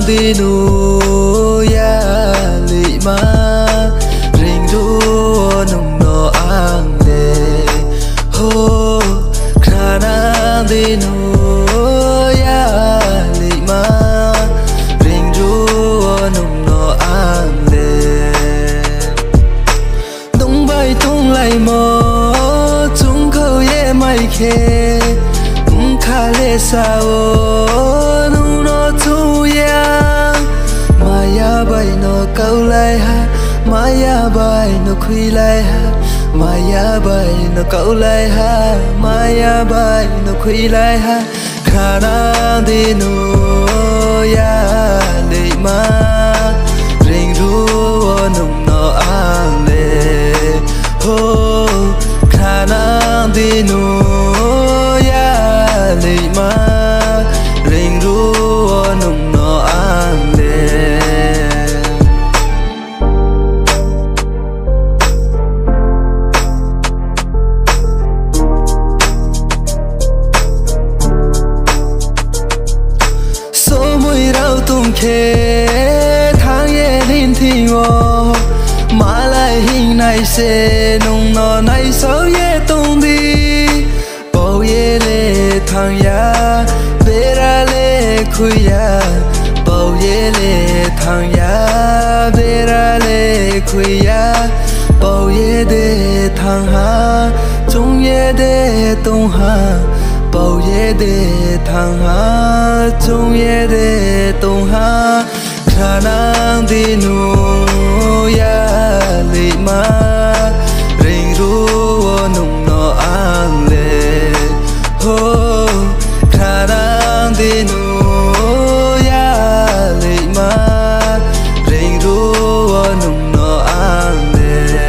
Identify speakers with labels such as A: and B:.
A: đi nu ya lì ma ring ru nung no ang de ho khana đi nu ya lì ma ring ru nung no ang de đông bay tung lại mò chúng khâu ye mai khe khá lệ sao nu nó thu ya maya bay nó câu lại ha maya bay nó khuy lại ha maya bay nó câu lại ha maya bay nó khuy lại ha khả năng đi nu ya lệ ma ring ru nung nó ang lệ ho khả năng đi nu lì ma ring ru nung no ang de số mùi rau tung khe tháng ye linh thi ngô mà lại hình này sẽ nung no này sao ye tung đi bao ye le thang ya bera le khuya bao ye le thang ya bera le khuya bao ye de thang ha chung ye de tung ha bao ye de thang ha chung ye de tung ha khả năng đi nu ya lì ma ring ru nung no ang le ho khả năng đi nu ya lì ma ring ru nung no ang de